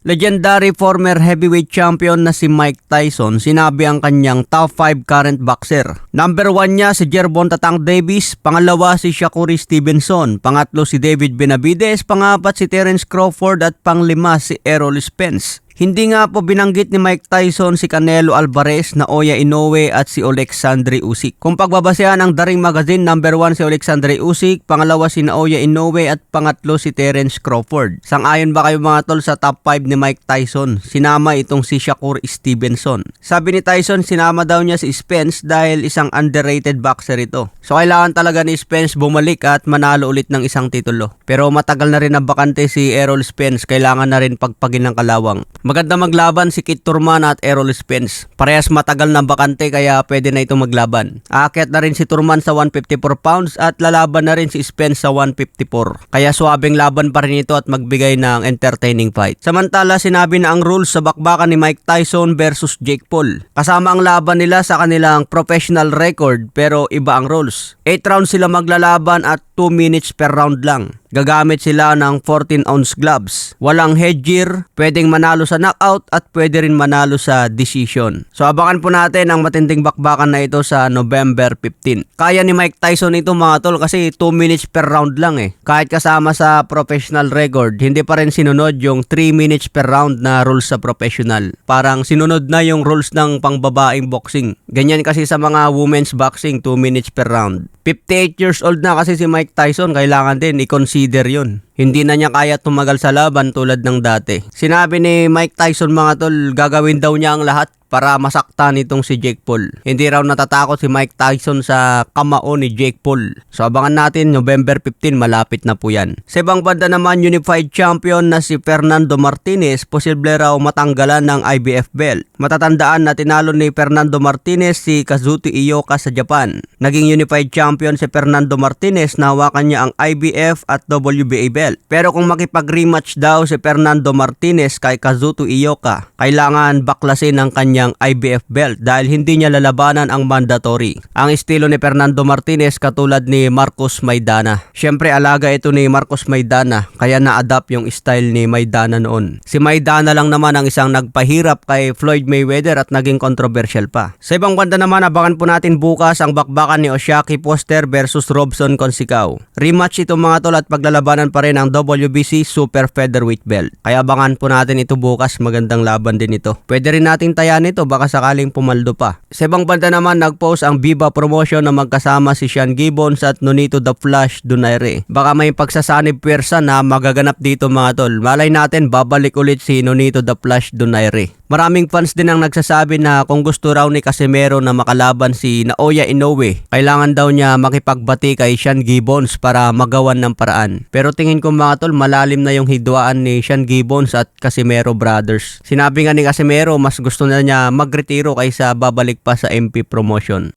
Legendary former heavyweight champion na si Mike Tyson, sinabi ang kanyang top 5 current boxer. Number 1 niya si Gervonta Tank Davis, pangalawa si Shakur Stevenson, pangatlo si David Benavidez, pangapat si Terence Crawford at panglima si Errol Spence. Hindi nga po binanggit ni Mike Tyson si Canelo Alvarez, Naoya Inoue at si Alexandre Usyk. Kung pagbabasehan ng The Ring Magazine, number 1 si Alexandre Usyk, pangalawa si Naoya Inoue at pangatlo si Terence Crawford. Sang-ayon ba kayo mga tol sa top 5 ni Mike Tyson? Sinama itong si Shakur Stevenson. Sabi ni Tyson, sinama daw niya si Spence dahil isang underrated boxer ito. So kailangan talaga ni Spence bumalik at manalo ulit ng isang titulo. Pero matagal na rin ang bakante si Errol Spence, kailangan na rin pagpagin ng kalawang. Maganda maglaban si Kit Turman at Errol Spence. Parehas matagal na bakante kaya pwede na ito maglaban. Aakyat na rin si Turman sa 154 pounds at lalaban na rin si Spence sa 154. Kaya suwabing laban pa rin ito at magbigay ng entertaining fight. Samantala, sinabi na ang rules sa bakbakan ni Mike Tyson versus Jake Paul. Kasama ang laban nila sa kanilang professional record pero iba ang rules. 8 rounds sila maglalaban at 2 minutes per round lang. Gagamit sila ng 14-ounce gloves. Walang headgear, pwedeng manalo sa knockout at pwede rin manalo sa decision. So abangan po natin ang matinding bakbakan na ito sa November 15. Kaya ni Mike Tyson ito mga tol kasi 2 minutes per round lang eh. Kahit kasama sa professional record, hindi pa rin sinunod yung 3 minutes per round na rules sa professional. Parang sinunod na yung rules ng pangbabaeng boxing. Ganyan kasi sa mga women's boxing, 2 minutes per round. 58 years old na kasi si Mike Tyson, kailangan din i-consider yun. Hindi na niya kaya tumagal sa laban tulad ng dati. Sinabi ni Mike Tyson mga tol, gagawin daw niya ang lahat para masaktan itong si Jake Paul. Hindi raw natatakot si Mike Tyson sa kamao ni Jake Paul. So abangan natin, November 15, malapit na po yan. Sa ibang banda naman, unified champion na si Fernando Martinez, posible raw matanggalan ng IBF belt. Matatandaan na tinalo ni Fernando Martinez si Kazuto Ioka sa Japan. Naging unified champion si Fernando Martinez, na hawakan niya ang IBF at WBA belt. Pero kung makipag-rematch daw si Fernando Martinez kay Kazuto Ioka, kailangan baklasin ang kanyang IBF belt dahil hindi niya lalabanan ang mandatory. Ang estilo ni Fernando Martinez katulad ni Marcos Maidana. Siyempre alaga ito ni Marcos Maidana kaya na-adapt yung style ni Maidana noon. Si Maidana lang naman ang isang nagpahirap kay Floyd Mayweather at naging controversial pa. Sa ibang banda naman, abangan po natin bukas ang bakbakan ni Oshaki Foster versus Robson Consicao. Rematch ito mga tol at paglalabanan pa rin ang WBC Super Featherweight belt. Kaya abangan po natin ito bukas, magandang laban din ito. Pwede rin natin tayan ito baka sakaling pumaldo pa. Sa ibang banda naman, nagpost ang Viva Promotion na magkasama si Sean Gibbons at Nonito The Flash Donaire. Baka may pagsasanib pwersa na magaganap dito mga tol. Malay natin babalik ulit si Nonito The Flash Donaire. Maraming fans din ang nagsasabi na kung gusto raw ni Casimero na makalaban si Naoya Inoue, kailangan daw niya makipagbati kay Sean Gibbons para magawan ng paraan. Pero tingin ko mga tol, malalim na yung hidwaan ni Sean Gibbons at Casimero Brothers. Sinabi nga ni Casimero mas gusto na niya magretiro kaysa babalik pa sa MP Promotion.